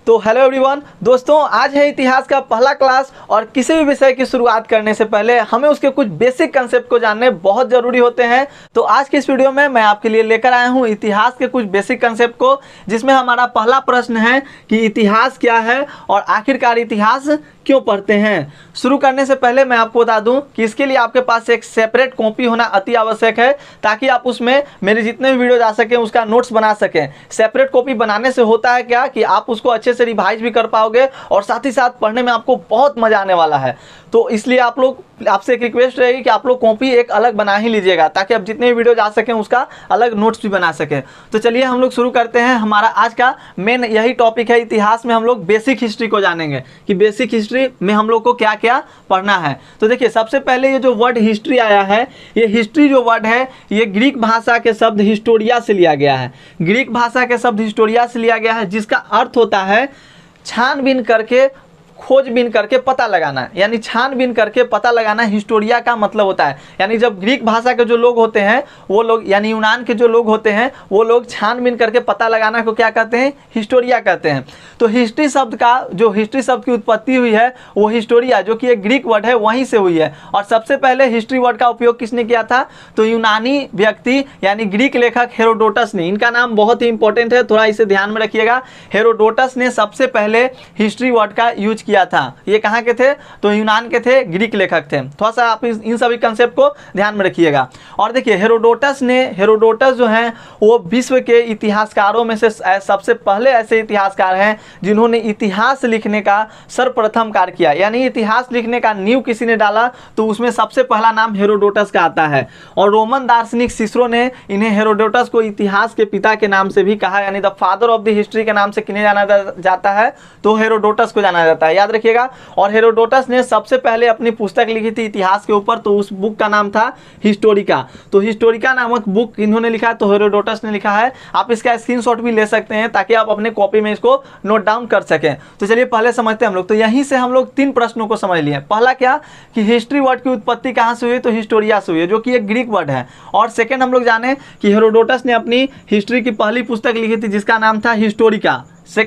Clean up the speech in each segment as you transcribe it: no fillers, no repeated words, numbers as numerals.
तो hello everyone दोस्तों, आज है इतिहास का पहला क्लास और किसी भी विषय की शुरुआत करने से पहले हमें उसके कुछ बेसिक कंसेप्ट को जानने बहुत ज़रूरी होते हैं। तो आज के इस वीडियो में मैं आपके लिए लेकर आया हूं इतिहास के कुछ बेसिक कंसेप्ट को, जिसमें हमारा पहला प्रश्न है कि इतिहास क्या है और आखिरकार इतिहास क्यों पढ़ते हैं। शुरू करने से पहले मैं आपको बता दूं कि इसके लिए आपके पास एक सेपरेट कॉपी होना अति आवश्यक है, ताकि आप उसमें मेरे जितने भी वीडियोज आ सकें उसका नोट्स बना सकें। सेपरेट कॉपी बनाने से होता है क्या कि आप उसको अच्छे से रिवाइज भी कर पाओगे और साथ ही साथ पढ़ने में आपको बहुत मजा आने वाला है। तो इसलिए आपसे एक रिक्वेस्ट रहेगी कि आप लोग कॉपी एक अलग बना ही लीजिएगा, ताकि आप जितने भी वीडियोज आ सकें उसका अलग नोट्स भी बना सकें। तो चलिए हम लोग शुरू करते हैं। हमारा आज का मेन यही टॉपिक है, इतिहास में हम लोग बेसिक हिस्ट्री को जानेंगे कि बेसिक हिस्ट्री में हम लोग को क्या क्या पढ़ना है। तो देखिए, सबसे पहले ये जो वर्ड हिस्ट्री आया है, ये हिस्ट्री जो वर्ड है ये ग्रीक भाषा के शब्द हिस्टोरिया से लिया गया है। ग्रीक भाषा के शब्द हिस्टोरिया से लिया गया है, जिसका अर्थ होता है छानबीन करके, खोजबीन करके पता लगाना। यानी छानबीन करके पता लगाना हिस्टोरिया का मतलब होता है। यानी जब ग्रीक भाषा के जो लोग होते हैं वो लोग, यानी यूनान के जो लोग होते हैं वो लोग छानबीन करके पता लगाना को क्या कहते हैं? हिस्टोरिया कहते हैं। तो हिस्ट्री शब्द का, जो हिस्ट्री शब्द की उत्पत्ति हुई है वो हिस्टोरिया, जो कि एक ग्रीक वर्ड है, वहीं से हुई है। और सबसे पहले हिस्ट्री वर्ड का उपयोग किसने किया था? तो यूनानी व्यक्ति यानी ग्रीक लेखक हेरोडोटस ने। इनका नाम बहुत ही इंपॉर्टेंट है, थोड़ा इसे ध्यान में रखिएगा। हेरोडोटस ने सबसे पहले हिस्ट्री वर्ड का यूज किया था। ये कहाँ के थे? तो यूनान के थे, ग्रीक लेखक थे। थोड़ा सा आप इन सभी कंसेप्ट को ध्यान में रखिएगा। और देखिए, हेरोडोटस जो हैं वो विश्व के इतिहासकारों में से सबसे पहले ऐसे इतिहासकार हैं जिन्होंने इतिहास लिखने का सर्वप्रथम कार्य किया। यानी इतिहास लिखने का नींव किसी ने डाला तो उसमें सबसे पहला नाम हेरोडोटस का आता है। और रोमन दार्शनिक सिसरो ने इन्हें हेरोडोटस को इतिहास के पिता के नाम से भी कहा, यानी the father of the history के नाम से किन्हें जाना जाता है? तो हेरोडोटस को जाना जाता है, याद रखिएगा। और हेरोडोटस ने सबसे पहले अपनी पुस्तक लिखी थी इतिहास के ऊपर, तो उस बुक का नाम था हिस्टोरिका। तो हिस्टोरिका नामक बुक इन्होंने लिखा है, तो हेरोडोटस ने लिखा है। आप इसका स्क्रीनशॉट भी ले सकते हैं ताकि आप अपने कॉपी में इसको नोट डाउन कर सकें। तो चलिए पहले समझते हैं हम लोग। तो यहीं से हम लोग 3 प्रश्नों को समझ लिए। पहला क्या कि हिस्ट्री वर्ड की उत्पत्ति कहाँ से हुई? तो हिस्टोरिया से हुई है, जो कि एक ग्रीक वर्ड है। और सेकेंड हम लोग जाने कि हेरोडोटस ने अपनी हिस्ट्री की पहली पुस्तक लिखी थी जिसका नाम था हिस्टोरिका।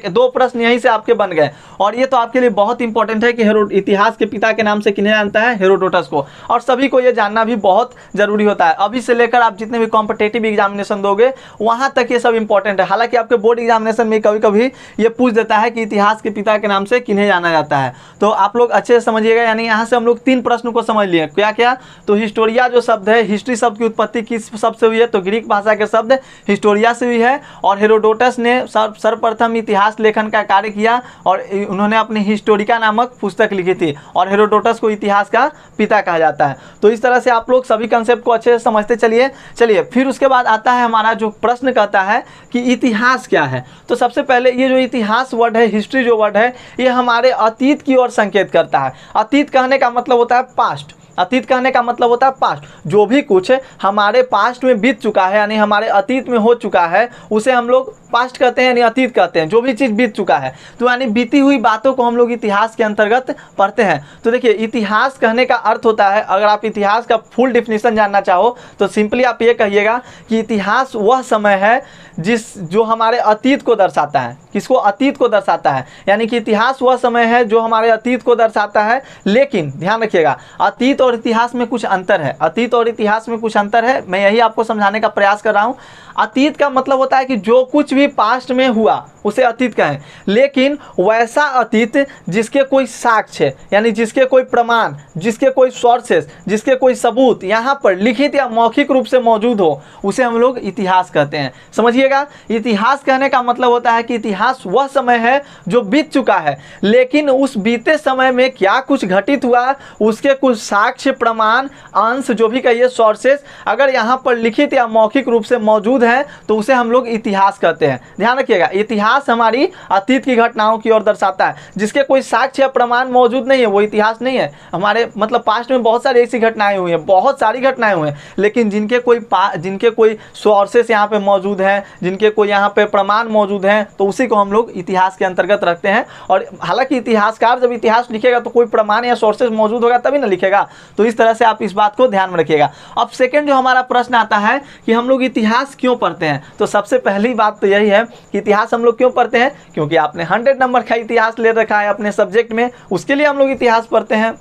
2 प्रश्न यहीं से आपके बन गए। और ये तो आपके लिए बहुत इंपॉर्टेंट है कि इतिहास के पिता के नाम से किन्हें जानता है? हेरोडोटस को। और सभी को ये जानना भी बहुत जरूरी होता है। अभी से लेकर आप जितने भी कॉम्पिटिटिव एग्जामिनेशन दोगे वहां तक ये सब इंपॉर्टेंट है। हालांकि आपके बोर्ड एग्जामिनेशन में कभी कभी ये पूछ देता है कि इतिहास के पिता के नाम से किन्हें जाना जाता है। तो आप लोग अच्छे से समझिएगा। यानी यहाँ से हम लोग 3 प्रश्न को समझ लिए। क्या क्या? तो हिस्टोरिया जो शब्द है, हिस्ट्री शब्द की उत्पत्ति किस शब्द से हुई है? तो ग्रीक भाषा के शब्द हिस्टोरिया से हुई है। और हेरोडोटस ने सर्वप्रथम इतिहास लेखन का कार्य किया और उन्होंने अपनी हिस्टोरिका नामक पुस्तक लिखी थी। और हेरोडोटस को इतिहास का पिता कहा जाता है। तो इस तरह से आप लोग सभी कंसेप्ट को अच्छे से समझते चलिए। फिर उसके बाद आता है हमारा जो प्रश्न कहता है कि इतिहास क्या है। तो सबसे पहले ये जो इतिहास वर्ड है, हिस्ट्री जो वर्ड है, ये हमारे अतीत की ओर संकेत करता है। अतीत कहने का मतलब होता है पास्ट। अतीत कहने का मतलब होता है पास्ट। जो भी कुछ हमारे पास्ट में बीत चुका है, यानी हमारे अतीत में हो चुका है, उसे हम लोग पास्ट कहते हैं, यानी अतीत कहते हैं। जो भी चीज़ बीत चुका है, तो यानी बीती हुई बातों को हम लोग इतिहास के अंतर्गत पढ़ते हैं। तो देखिए, इतिहास कहने का अर्थ होता है, अगर आप इतिहास का फुल डिफिनीशन जानना चाहो तो सिंपली आप ये कहिएगा कि इतिहास वह समय है जो हमारे अतीत को दर्शाता है। किसको? अतीत को दर्शाता है। यानी कि इतिहास वह समय है जो हमारे अतीत को दर्शाता है। लेकिन ध्यान रखिएगा, अतीत और इतिहास में कुछ अंतर है। अतीत और इतिहास में कुछ अंतर है, मैं यही आपको समझाने का प्रयास कर रहा हूँ। अतीत का मतलब होता है कि जो कुछ भी पास्ट में हुआ उसे अतीत कहें। लेकिन वैसा अतीत जिसके कोई साक्ष्य, यानी जिसके कोई प्रमाण, जिसके कोई सोर्सेस, जिसके कोई सबूत यहाँ पर लिखित या मौखिक रूप से मौजूद हो, उसे हम लोग इतिहास कहते हैं। समझिएगा, इतिहास कहने का मतलब होता है कि इतिहास वह समय है जो बीत चुका है, लेकिन उस बीते समय में क्या कुछ घटित हुआ, उसके कुछ साक्ष्य, प्रमाण, अंश, जो भी कहिए सोर्सेस, अगर यहाँ पर लिखित या मौखिक रूप से मौजूद है तो उसे हम लोग इतिहास कहते हैं। ध्यान रखिएगा, इतिहास हमारी अतीत की घटनाओं की ओर दर्शाता है। जिसके कोई साक्ष्य या प्रमाण मौजूद नहीं है वो इतिहास नहीं है। हमारे मतलब पास्ट में बहुत सारी ऐसी घटनाएं हुई हैं, बहुत सारी घटनाएं हुई हैं, लेकिन जिनके कोई सोर्सेस यहाँ पे मौजूद हैं, जिनके कोई यहाँ पे प्रमाण मौजूद हैं, तो उसी को हम लोग इतिहास के अंतर्गत रखते हैं। और हालांकि इतिहासकार जब इतिहास लिखेगा तो कोई प्रमाण या सोर्सेस मौजूद होगा तभी ना लिखेगा। तो इस तरह से आप इस बात को ध्यान में रखिएगा। अब सेकंड जो हमारा प्रश्न आता है कि हम लोग इतिहास क्यों पढ़ते हैं, तो सबसे पहली बात तो यही है कि इतिहास हम लोग क्यों पढ़ते हैं? क्योंकि आपने 100 नंबर का इतिहास ले रखा है अपने सब्जेक्ट में, उसके लिए हम लोग इतिहास पढ़ते हैं।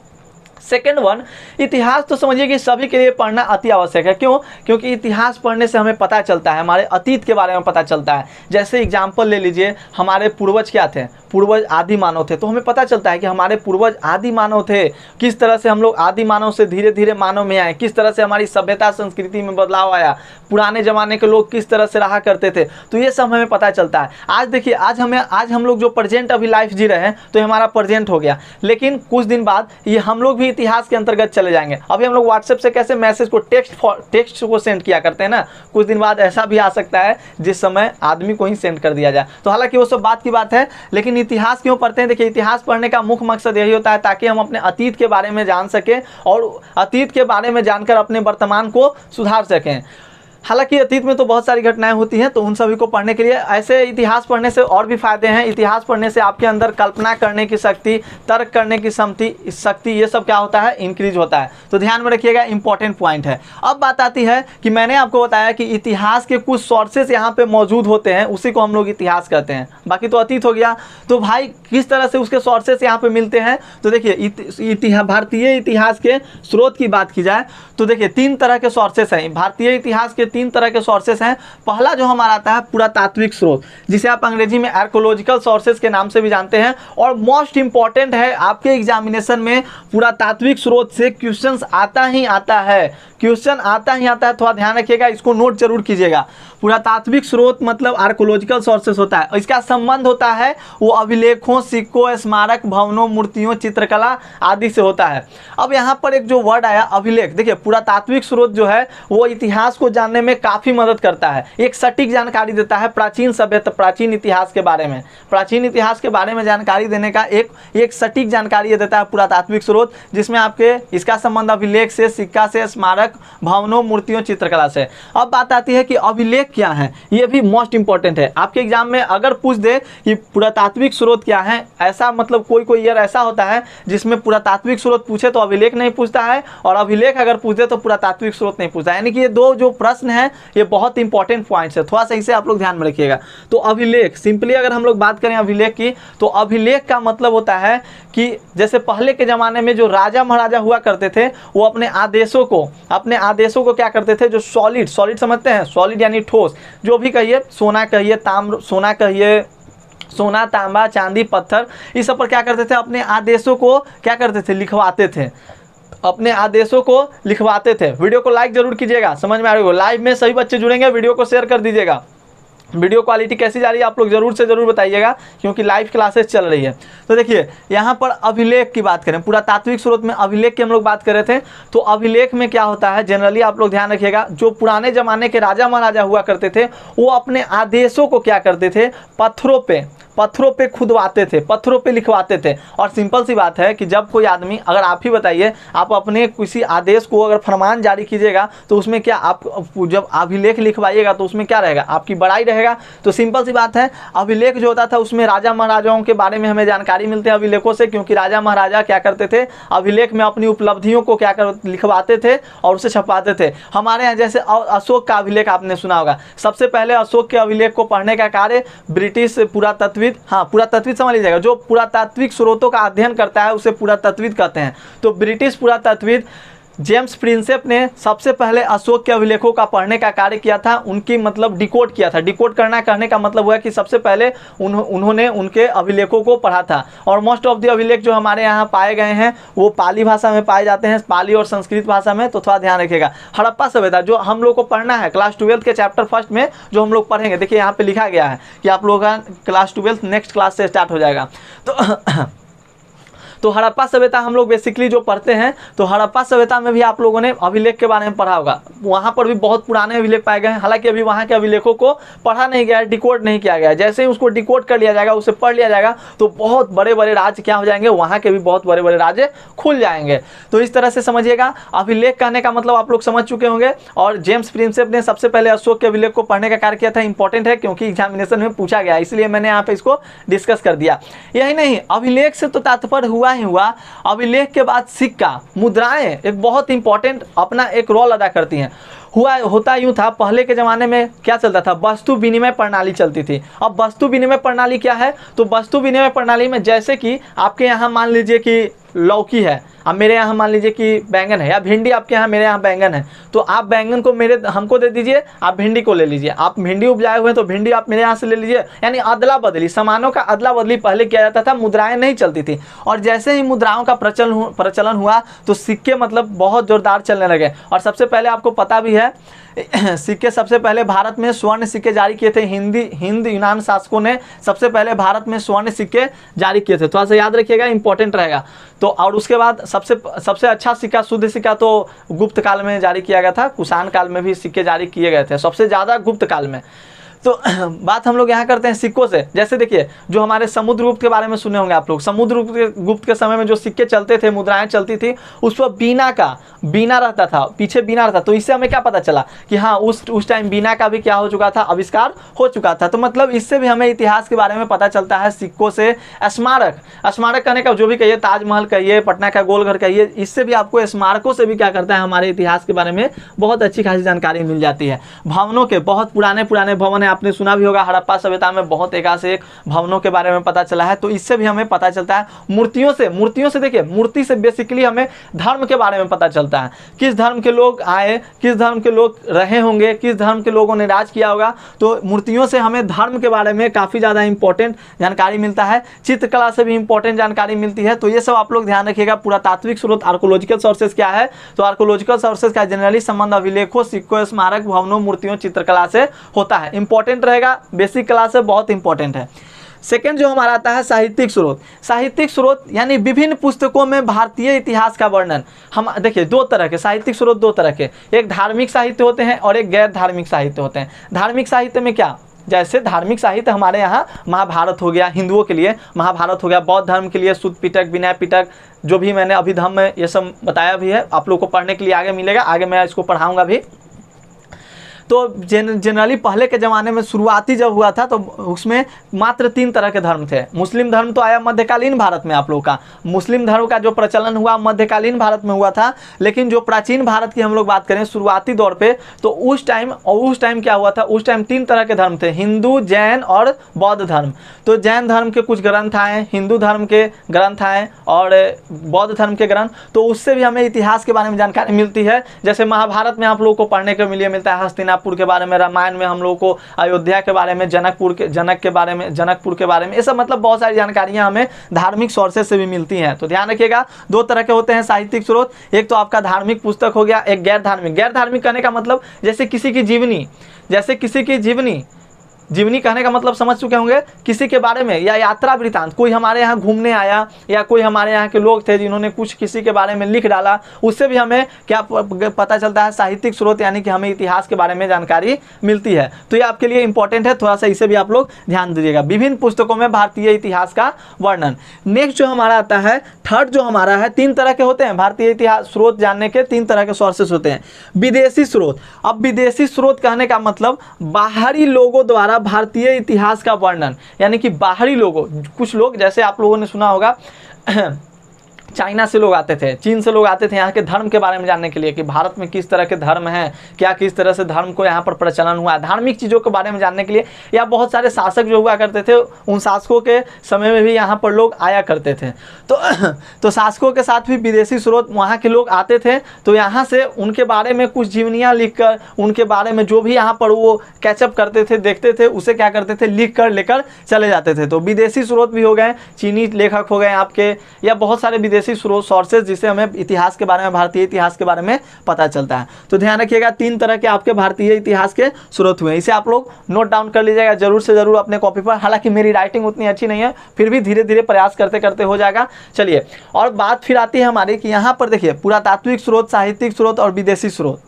सेकेंड वन, इतिहास तो समझिए कि सभी के लिए पढ़ना अति आवश्यक है। क्यों? क्योंकि इतिहास पढ़ने से हमें पता चलता है, हमारे अतीत के बारे में पता चलता है। जैसे एग्जाम्पल ले लीजिए, हमारे पूर्वज क्या थे? पूर्वज आदि मानव थे, तो हमें पता चलता है कि हमारे पूर्वज आदि मानव थे, किस तरह से हम लोग आदि मानव से धीरे धीरे मानव में आए, किस तरह से हमारी सभ्यता संस्कृति में बदलाव आया, पुराने ज़माने के लोग किस तरह से रहा करते थे, तो ये सब हमें पता चलता है। आज देखिए, आज हम लोग जो प्रेजेंट अभी लाइफ जी रहे हैं, तो ये हमारा प्रेजेंट हो गया, लेकिन कुछ दिन बाद ये हम लोग भी इतिहास के अंतर्गत चले जाएंगे। अभी हम लोग व्हाट्सएप से कैसे मैसेज को टेक्स्ट को सेंड किया करते हैं ना, कुछ दिन बाद ऐसा भी आ सकता है जिस समय आदमी को ही सेंड कर दिया जाए। तो हालांकि वो सब बात की बात है, लेकिन इतिहास क्यों पढ़ते हैं? देखिए, इतिहास पढ़ने का मुख्य मकसद यही होता है ताकि हम अपने अतीत के बारे में जान सकें और अतीत के बारे में जानकर अपने वर्तमान को सुधार सकें। हालांकि अतीत में तो बहुत सारी घटनाएं होती हैं, तो उन सभी को पढ़ने के लिए ऐसे इतिहास पढ़ने से और भी फायदे हैं। इतिहास पढ़ने से आपके अंदर कल्पना करने की शक्ति, तर्क करने की शक्ति ये सब क्या होता है? इंक्रीज होता है। तो ध्यान में रखिएगा, इंपॉर्टेंट पॉइंट है। अब बात आती है कि मैंने आपको बताया कि इतिहास के कुछ सोर्सेस यहाँ पे मौजूद होते हैं, उसी को हम लोग इतिहास कहते हैं। बाकी तो अतीत हो गया, तो भाई किस तरह से उसके सोर्सेस यहाँ पे मिलते हैं? तो देखिए, भारतीय इतिहास के स्रोत की बात की जाए तो देखिए 3 तरह के सोर्सेस हैं। भारतीय इतिहास के 3 तरह के सोर्सेस हैं। पहला जो हमारा आता है पुरातात्विक स्रोत, जिसे आप अंग्रेजी में आर्कोलॉजिकल सोर्सेस के नाम से भी जानते हैं, और मोस्ट इंपॉर्टेंट है, आपके एग्जामिनेशन में पुरातात्विक स्रोत से क्वेश्चंस आता ही आता है, क्वेश्चन आता ही आता है। थोड़ा ध्यान रखिएगा, इसको नोट जरूर कीजिएगा। पुरातात्विक स्रोत मतलब आर्कोलॉजिकल सोर्सेस होता है, इसका संबंध होता है वो अभिलेखों, सिक्कों, स्मारक, भवनों, मूर्तियों, चित्रकला आदि से होता है। अब यहाँ पर एक जो वर्ड आया अभिलेख, देखिए पुरातात्विक स्रोत जो है वो इतिहास को जानने में काफ़ी मदद करता है, एक सटीक जानकारी देता है प्राचीन सभ्यता, प्राचीन इतिहास के बारे में, प्राचीन इतिहास के बारे में जानकारी देने का एक सटीक जानकारी ये देता है पुरातात्विक स्रोत, जिसमें आपके इसका संबंध अभिलेख से, सिक्का से, स्मारक, भवनों, मूर्तियों, चित्रकला से। अब बात आती है कि अभिलेख क्या है, ये भी मोस्ट इंपॉर्टेंट है। आपके एग्जाम में अगर पूछ दे कि पुरातात्विक स्रोत क्या है, ऐसा मतलब कोई ईयर ऐसा होता है जिसमें पुरातात्विक स्रोत पूछे तो अभिलेख नहीं पूछता है, और अभिलेख अगर पूछे तो पुरातात्विक स्रोत नहीं पूछता है। यानी कि ये दो जो प्रश्न हैं ये बहुत इंपॉर्टेंट पॉइंट्स है, थोड़ा सा इसे आप लोग ध्यान में रखिएगा। तो अभिलेख, सिंपली अगर हम लोग बात करें अभिलेख की, तो अभिलेख का मतलब होता है कि जैसे पहले के ज़माने में जो राजा महाराजा हुआ करते थे, वो अपने आदेशों को क्या करते थे, जो सॉलिड समझते हैं, सॉलिड यानी ठोस, जो भी कहिए, सोना कहिए, सोना, तांबा, चांदी, पत्थर, इस सब पर क्या करते थे, अपने आदेशों को क्या करते थे, लिखवाते थे, अपने आदेशों को लिखवाते थे। वीडियो को लाइक जरूर कीजिएगा, समझ में आ रही हो। लाइव में सभी बच्चे जुड़ेंगे, वीडियो को शेयर कर दीजिएगा। वीडियो क्वालिटी कैसी जा रही है आप लोग जरूर से जरूर बताइएगा, क्योंकि लाइव क्लासेस चल रही है। तो देखिए यहाँ पर अभिलेख की बात करें, पुरातात्विक स्रोत में अभिलेख की हम लोग बात कर रहे थे। तो अभिलेख में क्या होता है, जनरली आप लोग ध्यान रखिएगा, जो पुराने ज़माने के राजा महाराजा हुआ करते थे, वो अपने आदेशों को क्या करते थे, पत्थरों पे खुदवाते थे, पत्थरों पे लिखवाते थे। और सिंपल सी बात है कि जब कोई आदमी, अगर आप ही बताइए, आप अपने किसी आदेश को अगर फरमान जारी कीजिएगा तो उसमें क्या, आप जब अभिलेख लिखवाइएगा तो उसमें क्या रहेगा, आपकी बड़ाई रहेगा। तो सिंपल सी बात है, अभिलेख जो होता था उसमें राजा महाराजाओं के बारे में हमें जानकारी मिलती है अभिलेखों से, क्योंकि राजा महाराजा क्या करते थे, अभिलेख में अपनी उपलब्धियों को क्या लिखवाते थे और उसे छपवाते थे। हमारे यहाँ जैसे अशोक का अभिलेख आपने सुना होगा, सबसे पहले अशोक के अभिलेख को पढ़ने का कार्य ब्रिटिश पुरातत्विद समझ लीजिएगा, जो पुरातात्विक स्रोतों का अध्ययन करता है उसे पुरातत्विद कहते हैं। तो ब्रिटिश पुरातत्विद जेम्स प्रिंसेप ने सबसे पहले अशोक के अभिलेखों का पढ़ने का कार्य किया था, उनकी मतलब डिकोड किया था। डिकोड करना कहने का मतलब हुआ कि सबसे पहले उन्होंने उनके अभिलेखों को पढ़ा था। और मोस्ट ऑफ द अभिलेख जो हमारे यहाँ पाए गए हैं वो पाली भाषा में पाए जाते हैं, पाली और संस्कृत भाषा में। तो थोड़ा ध्यान रखिएगा। हड़प्पा सभ्यता जो हम लोग को पढ़ना है क्लास 12 के चैप्टर फर्स्ट में, जो हम लोग पढ़ेंगे, देखिए यहाँ पे लिखा गया है कि आप लोगों का क्लास 12 नेक्स्ट क्लास से स्टार्ट हो जाएगा। तो हड़प्पा सभ्यता हम लोग बेसिकली जो पढ़ते हैं, तो हड़प्पा सभ्यता में भी आप लोगों ने अभिलेख के बारे में पढ़ा होगा। वहाँ पर भी बहुत पुराने अभिलेख पाए गए हैं, हालांकि अभी वहाँ के अभिलेखों को पढ़ा नहीं गया है, डिकोड नहीं किया गया है। जैसे ही उसको डिकोड कर लिया जाएगा, उसे पढ़ लिया जाएगा, तो बहुत बड़े बड़े राज्य क्या हो जाएंगे, वहाँ के भी बहुत बड़े बड़े राज्य खुल जाएंगे। तो इस तरह से समझिएगा, अभिलेख कहने का मतलब आप लोग समझ चुके होंगे। और जेम्स प्रिंसेप ने सबसे पहले अशोक के अभिलेख को पढ़ने का कार्य किया था। इंपॉर्टेंट है क्योंकि एग्जामिनेशन में पूछा गया, इसलिए मैंने यहाँ पे इसको डिस्कस कर दिया। यही नहीं, अभिलेख से तो तात्पर्य हुआ ही हुआ। अभिलेख के बाद सिक्का, मुद्राएं एक बहुत इंपॉर्टेंट अपना एक रोल अदा करती हैं। होता यूँ था, पहले के ज़माने में क्या चलता था, वस्तु विनिमय प्रणाली चलती थी। अब वस्तु विनिमय प्रणाली क्या है, तो वस्तु विनिमय प्रणाली में जैसे कि आपके यहाँ मान लीजिए कि लौकी है, अब मेरे यहाँ मान लीजिए कि बैंगन है, या भिंडी आपके यहाँ, मेरे यहाँ बैंगन है, तो आप बैंगन को हमको दे दीजिए, आप भिंडी को ले लीजिए। आप भिंडी उपजाए हुए हैं तो भिंडी आप मेरे यहाँ से ले लीजिए। यानी अदला बदली, सामानों का अदला बदली पहले किया जाता था, मुद्राएं नहीं चलती थी। और जैसे ही मुद्राओं का प्रचलन हुआ तो सिक्के मतलब बहुत जोरदार चलने लगे। और सबसे पहले आपको पता भी है, सिक्के सबसे पहले भारत में स्वर्ण सिक्के जारी किए थे। हिंद यूनान शासकों ने सबसे पहले भारत में स्वर्ण सिक्के जारी किए थे, थोड़ा सा याद रखिएगा, इंपॉर्टेंट रहेगा। तो और उसके बाद सबसे अच्छा सिक्का, शुद्ध सिक्का तो गुप्त काल में जारी किया गया था। कुषाण काल में भी सिक्के जारी किए गए थे, सबसे ज़्यादा गुप्त काल में। तो बात हम लोग यहाँ करते हैं सिक्कों से। जैसे देखिए, जो हमारे समुद्रगुप्त के बारे में सुने होंगे आप लोग, समुद्रगुप्त के समय में जो सिक्के चलते थे, मुद्राएं चलती थी, उस पर बीना रहता था, पीछे बीना रहता। तो इससे हमें क्या पता चला कि हाँ, उस टाइम बीना का भी क्या हो चुका था, आविष्कार हो चुका था। तो मतलब इससे भी हमें इतिहास के बारे में पता चलता है सिक्कों से। स्मारक कहने का जो भी कहिए, ताजमहल कहिए, पटना का गोलघर कहिए, इससे भी आपको स्मारकों से भी क्या करता है, हमारे इतिहास के बारे में बहुत अच्छी खासी जानकारी मिल जाती है। भवनों के, बहुत पुराने भवन है, आपने सुना भी होगा, हड़प्पा सभ्यता में बहुत एक से एक भवनों के बारे में पता चला है। तो इससे भी हमें पता चलता है। मूर्तियों से देखिए, मूर्ति से बेसिकली हमें धर्म के बारे में पता चलता है, किस धर्म के लोग आए, किस धर्म के लोग रहे होंगे, किस धर्म के लोगों ने राज किया होगा। तो मूर्तियों से हमें धर्म के बारे में काफ़ी ज़्यादा इंपॉर्टेंट जानकारी मिलता है। चित्रकला से भी इंपॉर्टेंट जानकारी मिलती है। तो ये सब आप लोग ध्यान रखिएगा। पुरातात्विक स्रोत, आर्कोलॉजिकल सोर्सेज क्या है, तो आर्कोलॉजिकल सोर्सेज का जनरली संबंध अभिलेखों, सिक्कों, स्मारक, भवनों, मूर्तियों, चित्रकला से होता है। इंपॉर्टेंट रहेगा, बेसिक क्लास से बहुत इंपॉर्टेंट है। सेकंड जो हमारा आता है साहित्यिक स्रोत यानी विभिन्न पुस्तकों में भारतीय इतिहास का वर्णन। हम देखिए, दो तरह के साहित्यिक स्रोत, दो तरह के, एक धार्मिक साहित्य होते हैं और एक गैर धार्मिक साहित्य होते हैं। धार्मिक साहित्य में क्या, जैसे धार्मिक साहित्य हमारे यहाँ महाभारत हो गया, हिंदुओं के लिए महाभारत हो गया, बौद्ध धर्म के लिए सुत्त पिटक, विनय पिटक, जो भी मैंने अभिधम्म में ये सब बताया भी है, आप लोग को पढ़ने के लिए आगे मिलेगा, आगे मैं इसको पढ़ाऊँगा भी। तो जनरली पहले के ज़माने में शुरुआती जब हुआ था तो उसमें मात्र 3 तरह के धर्म थे। मुस्लिम धर्म तो आया मध्यकालीन भारत में, आप लोगों का मुस्लिम धर्म का जो प्रचलन हुआ मध्यकालीन भारत में हुआ था। लेकिन जो प्राचीन भारत की हम लोग बात करें शुरुआती दौर पे, तो उस टाइम क्या हुआ था, उस टाइम 3 तरह के धर्म थे, हिंदू, जैन और बौद्ध धर्म। तो जैन धर्म के कुछ ग्रंथ आए, हिंदू धर्म के ग्रंथ आए और बौद्ध धर्म के ग्रंथ। तो उससे भी हमें इतिहास के बारे में जानकारी मिलती है। जैसे महाभारत में आप लोगों को पढ़ने के लिए मिलता है हस्तिनापुर के बारे में, रामायण में हम लोगों को अयोध्या के बारे में, जनक के बारे में, ये सब मतलब बहुत सारी जानकारियां हमें धार्मिक सोर्सेज से भी मिलती हैं। तो ध्यान रखिएगा, 2 तरह के होते हैं साहित्यिक स्रोत, एक तो आपका धार्मिक पुस्तक हो गया, एक गैर धार्मिक कहने का मतलब जैसे किसी की जीवनी कहने का मतलब समझ चुके होंगे, किसी के बारे में, या यात्रा वृतांत, कोई हमारे यहाँ घूमने आया या कोई हमारे यहाँ के लोग थे जिन्होंने कुछ किसी के बारे में लिख डाला, उससे भी हमें क्या पता चलता है, साहित्यिक स्रोत, यानी कि हमें इतिहास के बारे में जानकारी मिलती है। तो ये आपके लिए इंपॉर्टेंट है, थोड़ा सा इसे भी आप लोग ध्यान दीजिएगा। विभिन्न पुस्तकों में भारतीय इतिहास का वर्णन। नेक्स्ट जो हमारा आता है, थर्ड जो हमारा है, 3 तरह के होते हैं भारतीय इतिहास स्रोत जानने के, 3 तरह के सोर्सेस होते हैं। विदेशी स्रोत, अब विदेशी स्रोत कहने का मतलब बाहरी लोगों द्वारा भारतीय इतिहास का वर्णन, यानी कि बाहरी लोगों, कुछ लोग जैसे आप लोगों ने सुना होगा चाइना से लोग आते थे, चीन से लोग आते थे यहाँ के धर्म के बारे में जानने के लिए कि भारत में किस तरह के धर्म हैं, क्या किस तरह से धर्म को यहाँ पर प्रचलन हुआ, धार्मिक चीज़ों के बारे में जानने के लिए। या बहुत सारे शासक जो हुआ करते थे, उन शासकों के समय में भी यहाँ पर लोग आया करते थे। तो शासकों के साथ भी विदेशी स्रोत, वहाँ के लोग आते थे, तो यहाँ से उनके बारे में कुछ जीवनियाँ लिख कर, उनके बारे में जो भी यहाँ पर वो कैचअप करते थे, देखते थे, उसे क्या करते थे, लिख कर लेकर चले जाते थे। तो विदेशी स्रोत भी हो गए, चीनी लेखक हो गए आपके, या बहुत सारे विदेशी सोर्सेज जिससे हमें इतिहास के बारे में, भारतीय इतिहास के बारे में पता चलता है। तो ध्यान रखिएगा, 3 तरह के आपके भारतीय इतिहास के स्रोत हुए। इसे आप लोग नोट डाउन कर लीजिएगा जरूर से जरूर अपने कॉपी पर। हालांकि मेरी राइटिंग उतनी अच्छी नहीं है, फिर भी धीरे धीरे प्रयास करते करते हो जाएगा। चलिए, और बात फिर आती है हमारी कि यहाँ पर देखिए पुरातात्विक स्रोत, साहित्यिक स्रोत और विदेशी स्रोत।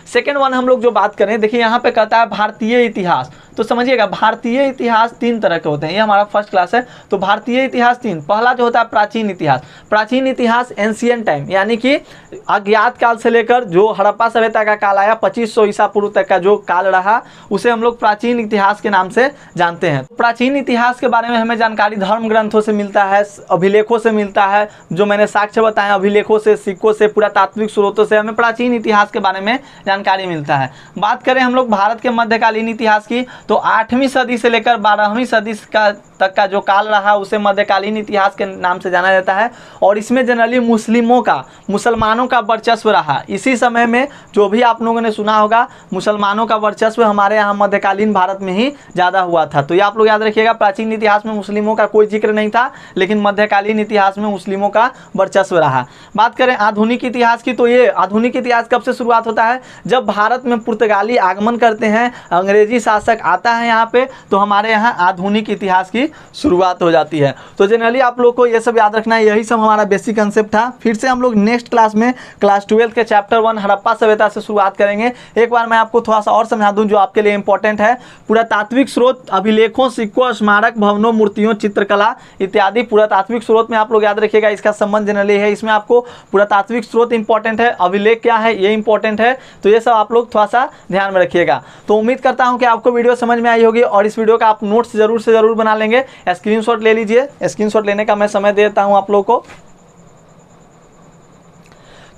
सेकेंड वन हम लोग जो बात करें, देखिए यहाँ पे कहता है भारतीय इतिहास। तो समझिएगा भारतीय इतिहास 3 तरह के होते हैं। ये हमारा फर्स्ट क्लास है। तो भारतीय इतिहास 3, पहला जो होता है प्राचीन इतिहास। प्राचीन इतिहास एंशिएंट टाइम, यानी कि अज्ञात काल से लेकर जो हड़प्पा सभ्यता का काल आया 2500 ईसा पूर्व तक का जो काल रहा, उसे हम लोग प्राचीन इतिहास के नाम से जानते हैं। प्राचीन इतिहास के बारे में हमें जानकारी धर्म ग्रंथों से मिलता है, अभिलेखों से मिलता है, जो मैंने साक्ष्य बताया, अभिलेखों से, सिक्कों से, पुरातात्विक स्रोतों से हमें प्राचीन इतिहास के बारे में जानकारी मिलता है। बात करें हम लोग भारत के मध्यकालीन इतिहास की, तो 8वीं सदी से लेकर 12वीं सदी तक का जो काल रहा उसे मध्यकालीन इतिहास के नाम से जाना जाता है। और इसमें जनरली मुसलमानों का वर्चस्व रहा। इसी समय में जो भी आप लोगों ने सुना होगा, मुसलमानों का वर्चस्व हमारे यहाँ मध्यकालीन भारत में ही ज़्यादा हुआ था। तो ये आप लोग याद रखिएगा, प्राचीन इतिहास में मुस्लिमों का कोई जिक्र नहीं था, लेकिन मध्यकालीन इतिहास में मुस्लिमों का वर्चस्व रहा। बात करें आधुनिक इतिहास की, तो ये आधुनिक इतिहास कब से शुरुआत होता है? जब भारत में पुर्तगाली आगमन करते हैं, अंग्रेजी शासक आता है यहाँ पे, तो हमारे यहाँ आधुनिक इतिहास की शुरुआत हो जाती है। तो जनरली आप लोग को ये सब याद रखना है। यही सब हमारा बेसिक कंसेप्ट था। फिर से हम लोग नेक्स्ट क्लास में क्लास 12 के चैप्टर 1 हड़प्पा सभ्यता से शुरुआत करेंगे। एक बार मैं आपको थोड़ा सा और समझा दूं जो आपके लिए इंपॉर्टेंट है। पुरातात्विक स्रोत, अभिलेखों, सिक्कों, स्मारक, भवनों, मूर्तियों, चित्रकला इत्यादि पुरातात्विक स्रोत में आप लोग याद रखिएगा, इसका संबंध जनरली है। इसमें आपको पुरातात्विक स्रोत इंपॉर्टेंट है, अभिलेख क्या है ये इंपॉर्टेंट है। तो ये सब आप लोग थोड़ा सा ध्यान में रखिएगा। तो उम्मीद करता हूँ कि आपको वीडियो समझ में आई होगी और इस वीडियो का आप नोट्स जरूर से जरूर बना लेंगे। स्क्रीनशॉट ले लीजिए। स्क्रीनशॉट लेने का मैं समय देता हूं आप लोगों को।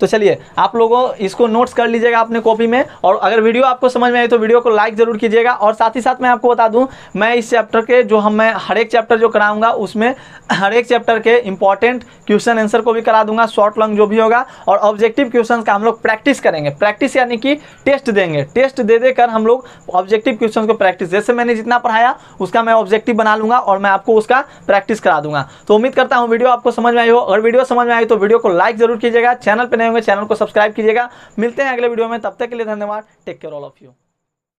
तो चलिए आप लोगों इसको नोट्स कर लीजिएगा अपने कॉपी में। और अगर वीडियो आपको समझ में आई तो वीडियो को लाइक जरूर कीजिएगा। और साथ ही साथ मैं आपको बता दूं, मैं इस चैप्टर के जो मैं हर एक चैप्टर जो कराऊंगा उसमें हर एक चैप्टर के इंपॉर्टेंट क्वेश्चन आंसर को भी करा दूंगा, शॉर्ट लॉन्ग जो भी होगा। और ऑब्जेक्टिव क्वेश्चन का हम लोग प्रैक्टिस करेंगे। प्रैक्टिस यानी कि टेस्ट देंगे, टेस्ट दे देकर हम लोग ऑब्जेक्टिव क्वेश्चन को प्रैक्टिस, जैसे मैंने जितना पढ़ाया उसका मैं ऑब्जेक्टिव बना लूंगा और मैं आपको उसका प्रैक्टिस करा दूंगा। तो उम्मीद करता हूँ वीडियो आपको समझ में आई हो। अगर वीडियो समझ में आई तो वीडियो को लाइक जरूर कीजिएगा। चैनल पर नए होंगे चैनल को सब्सक्राइब कीजिएगा। मिलते हैं अगले वीडियो में, तब तक के लिए धन्यवाद। Take care all of you.